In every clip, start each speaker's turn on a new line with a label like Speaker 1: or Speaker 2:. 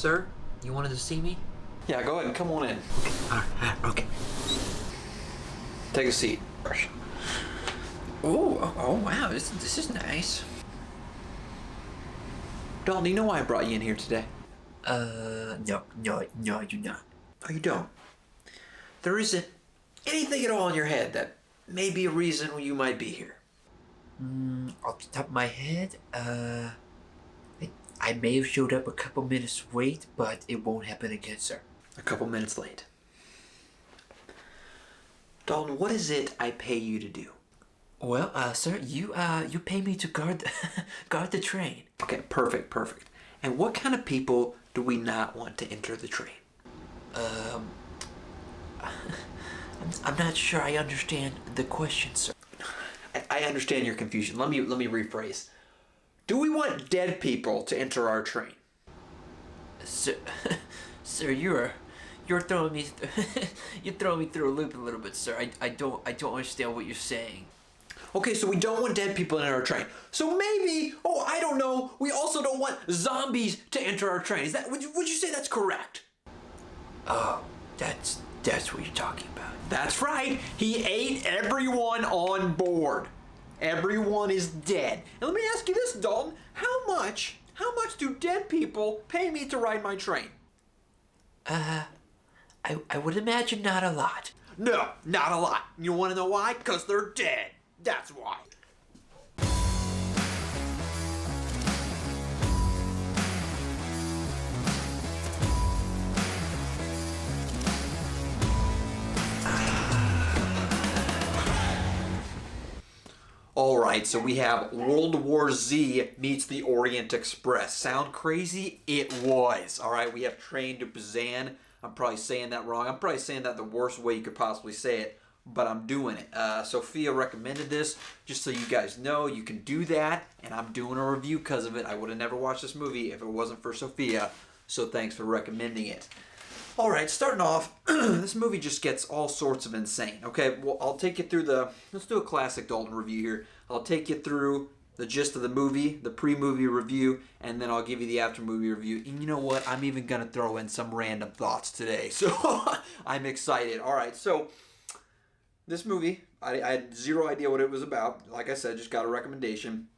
Speaker 1: Sir, you wanted to see me?
Speaker 2: Yeah, go ahead and come on in.
Speaker 1: Okay.
Speaker 2: Take a seat.
Speaker 1: Oh wow, this is nice.
Speaker 2: Dalton, do you know why I brought you in here today?
Speaker 1: No, I do not.
Speaker 2: Oh, you don't? There isn't anything at all in your head that may be a reason you might be here.
Speaker 1: Off the top of my head, I may have showed up a couple minutes late, but it won't happen again, sir.
Speaker 2: A couple minutes late. Dalton, what is it I pay you to do?
Speaker 1: Well, sir, you pay me to guard guard the train.
Speaker 2: Okay, perfect. And what kind of people do we not want to enter the train?
Speaker 1: I'm not sure I understand the question, sir.
Speaker 2: I understand your confusion. Let me rephrase. Do we want dead people to enter our train?
Speaker 1: Sir, sir, you're throwing me you're throwing me through a loop a little bit, sir. I don't understand what you're saying.
Speaker 2: Okay, so we don't want dead people in our train. So maybe, I don't know, we also don't want zombies to enter our train. Is that would you say that's correct?
Speaker 1: Oh, that's what you're talking about.
Speaker 2: That's right. He ate everyone on board. Everyone is dead. And let me ask you this, Dalton. How much do dead people pay me to ride my train?
Speaker 1: I would imagine not a lot.
Speaker 2: No, not a lot. You want to know why? Because they're dead. That's why. All right, so we have World War Z meets the Orient Express. Sound crazy? It was. All right, we have Train to Busan. I'm probably saying that wrong. I'm probably saying that the worst way you could possibly say it, but I'm doing it. Sophia recommended this, just so you guys know you can do that, and I'm doing a review because of it. I would have never watched this movie if it wasn't for Sophia, so thanks for recommending it. All right, starting off, this movie just gets all sorts of insane. Okay, well, I'll take you through let's do a classic Dalton review here. I'll take you through the gist of the movie, the pre-movie review, and then I'll give you the after-movie review. And you know what? I'm even going to throw in some random thoughts today, so I'm excited. All right, so this movie, I had zero idea what it was about. Like I said, just got a recommendation.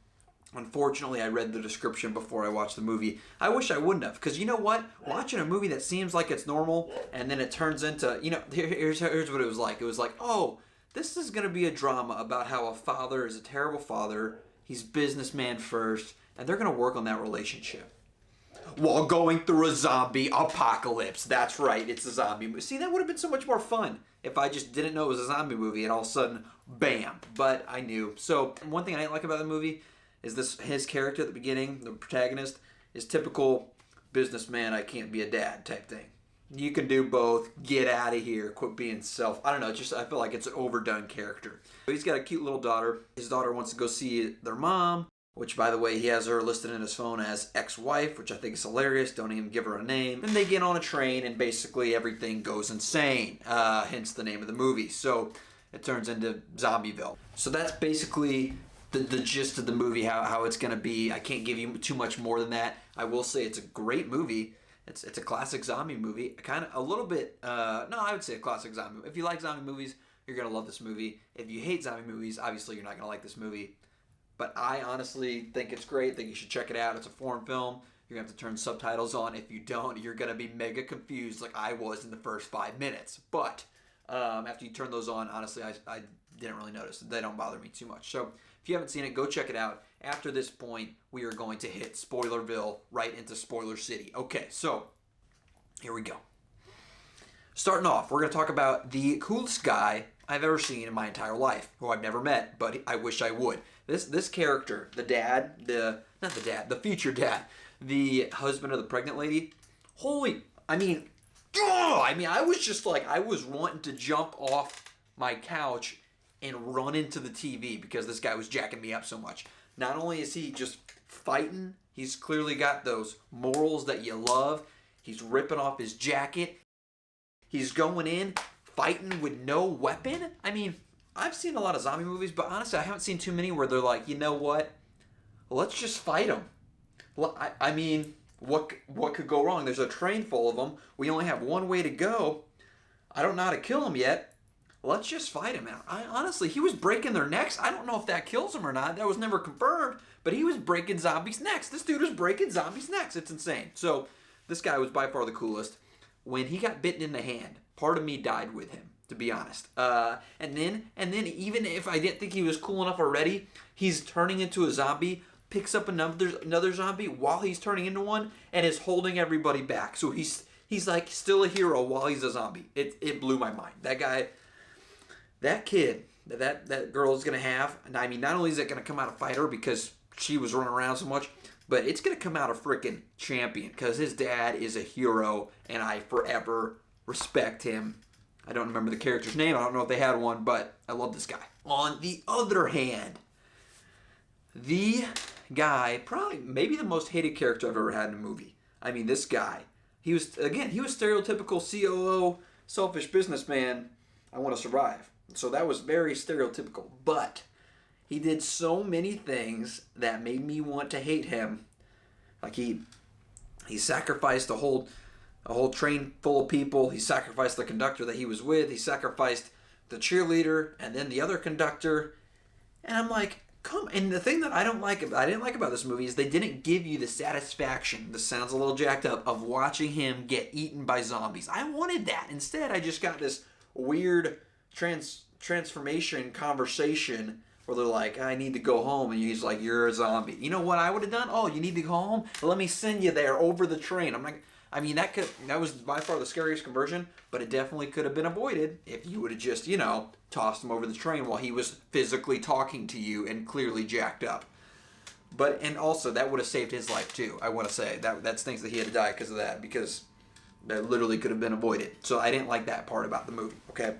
Speaker 2: Unfortunately, I read the description before I watched the movie. I wish I wouldn't have, because you know what? Watching a movie that seems like it's normal, and then it turns into, here's what it was like. It was like, oh, this is going to be a drama about how a father is a terrible father, he's businessman first, and they're going to work on that relationship while going through a zombie apocalypse. That's right, it's a zombie movie. See, that would have been so much more fun if I just didn't know it was a zombie movie, and all of a sudden, bam. But I knew. So, one thing I didn't like about the movie is his character at the beginning, the protagonist, is typical businessman, I can't be a dad type thing. You can do both. Get out of here. Quit being I don't know, I feel like it's an overdone character. He's got a cute little daughter. His daughter wants to go see their mom, which, by the way, he has her listed in his phone as ex-wife, which I think is hilarious. Don't even give her a name. And they get on a train, and basically everything goes insane, hence the name of the movie. So it turns into Zombieville. So that's basically the gist of the movie, how it's going to be. I can't give you too much more than that. I will say it's a great movie. It's a classic zombie movie. Kind of a little bit, I would say a classic zombie movie. If you like zombie movies, you're going to love this movie. If you hate zombie movies, obviously you're not going to like this movie. But I honestly think it's great. I think you should check it out. It's a foreign film. You're going to have to turn subtitles on. If you don't, you're going to be mega confused like I was in the first 5 minutes. But after you turn those on, honestly, I didn't really notice. They don't bother me too much. So if you haven't seen it, go check it out. After this point, we are going to hit Spoilerville right into Spoiler City. Okay, so here we go. Starting off, we're going to talk about the coolest guy I've ever seen in my entire life, who I've never met, but I wish I would. This character, the future dad, the husband of the pregnant lady, I was just like, I was wanting to jump off my couch and run into the TV because this guy was jacking me up so much. Not only is he just fighting, he's clearly got those morals that you love. He's ripping off his jacket. He's going in, fighting with no weapon. I mean, I've seen a lot of zombie movies, but honestly, I haven't seen too many where they're like, you know what? Let's just fight them. Well, what could go wrong? There's a train full of them. We only have one way to go. I don't know how to kill him yet. Let's just fight him out. Honestly, he was breaking their necks. I don't know if that kills him or not. That was never confirmed. But he was breaking zombies' necks. This dude was breaking zombies' necks. It's insane. So this guy was by far the coolest. When he got bitten in the hand, part of me died with him, to be honest. And then even if I didn't think he was cool enough already, he's turning into a zombie, picks up another zombie while he's turning into one, and is holding everybody back. So he's like still a hero while he's a zombie. It blew my mind. That guy, that kid, that girl is gonna have. And I mean, not only is it gonna come out a fighter because she was running around so much, but it's gonna come out a freaking champion because his dad is a hero, and I forever respect him. I don't remember the character's name. I don't know if they had one, but I love this guy. On the other hand, the guy, probably maybe the most hated character I've ever had in a movie. I mean, this guy, he was stereotypical COO, selfish businessman. I want to survive. So that was very stereotypical. But he did so many things that made me want to hate him. Like he sacrificed a whole train full of people. He sacrificed the conductor that he was with. He sacrificed the cheerleader and then the other conductor. And I'm like, and the thing that I didn't like about this movie is they didn't give you the satisfaction, this sounds a little jacked up, of watching him get eaten by zombies. I wanted that. Instead, I just got this weird transformation conversation where they're like, I need to go home, and he's like, you're a zombie. You know what I would have done? Oh, you need to go home? Let me send you there over the train. I'm like, I mean, that was by far the scariest conversion, but it definitely could have been avoided if you would have just, tossed him over the train while he was physically talking to you and clearly jacked up. And also, that would have saved his life too, I want to say. That stinks that he had to die because of that, because that literally could have been avoided. So I didn't like that part about the movie, okay?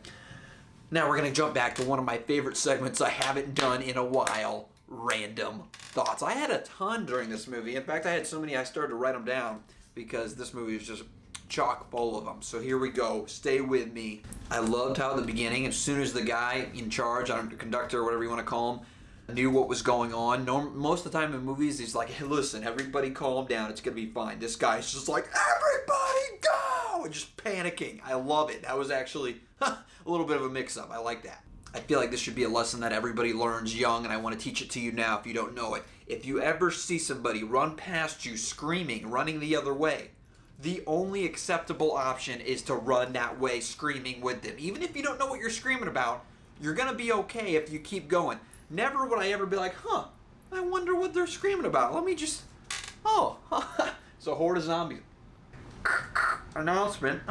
Speaker 2: Now we're going to jump back to one of my favorite segments I haven't done in a while, random thoughts. I had a ton during this movie. In fact, I had so many I started to write them down because this movie is just chock full of them. So here we go. Stay with me. I loved how at the beginning, as soon as the guy in charge, the conductor, or whatever you want to call him, knew what was going on. Most of the time in movies, he's like, hey, listen, everybody calm down. It's going to be fine. This guy's just like, everybody go! And just panicking. I love it. That was actually a little bit of a mix-up. I like that. I feel like this should be a lesson that everybody learns young, and I want to teach it to you now if you don't know it. If you ever see somebody run past you screaming, running the other way, the only acceptable option is to run that way screaming with them. Even if you don't know what you're screaming about, you're going to be okay if you keep going. Never would I ever be like, I wonder what they're screaming about. Let me just, it's a horde of zombies. Announcement.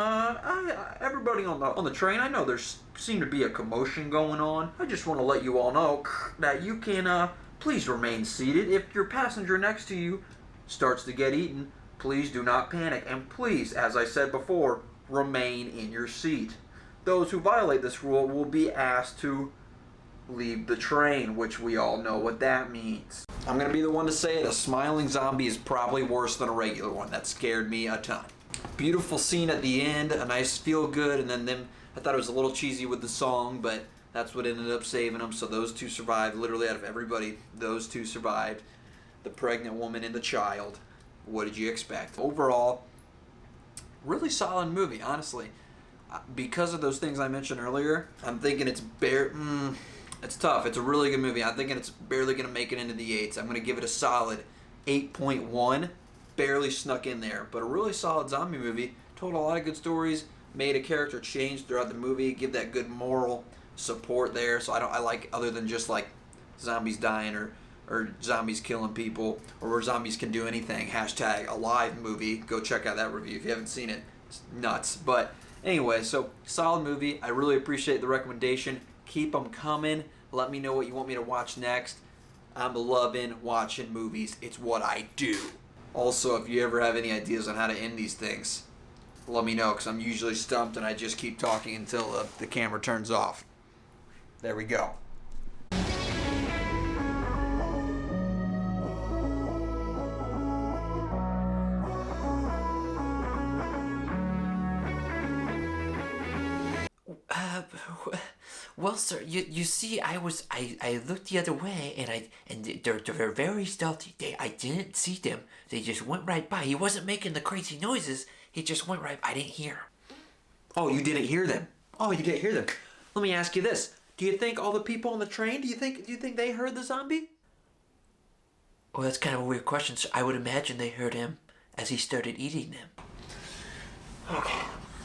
Speaker 2: Everybody on the train, I know there's seem to be a commotion going on. I just want to let you all know that you can, please remain seated. If your passenger next to you starts to get eaten, please do not panic. And please, as I said before, remain in your seat. Those who violate this rule will be asked to leave the train, which we all know what that means. I'm going to be the one to say it. A smiling zombie is probably worse than a regular one. That scared me a ton. Beautiful scene at the end, a nice feel good, and then I thought it was a little cheesy with the song, but that's what ended up saving them. So those two survived. Literally out of everybody, those two survived. The pregnant woman and the child. What did you expect? Overall, really solid movie, honestly. Because of those things I mentioned earlier, I'm thinking it's it's tough. It's a really good movie. I'm thinking it's barely going to make it into the 8s. I'm going to give it a solid 8.1. Barely snuck in there. But a really solid zombie movie. Told a lot of good stories. Made a character change throughout the movie. Give that good moral support there. So I like, other than just like zombies dying or zombies killing people, or where zombies can do anything. # alive movie. Go check out that review if you haven't seen it. It's nuts. But anyway, so solid movie. I really appreciate the recommendation. Keep them coming. Let me know what you want me to watch next. I'm loving watching movies. It's what I do. Also, if you ever have any ideas on how to end these things, let me know, because I'm usually stumped and I just keep talking until the camera turns off. There we go.
Speaker 1: Well, sir, you see, I looked the other way, and they're very stealthy. I didn't see them. They just went right by. He wasn't making the crazy noises. He just went right. I didn't hear him.
Speaker 2: Oh, you didn't hear them. Oh, you didn't hear them. Let me ask you this: do you think all the people on the train? Do you think they heard the zombie?
Speaker 1: Well, that's kind of a weird question, sir. I would imagine they heard him as he started eating them.
Speaker 2: Okay.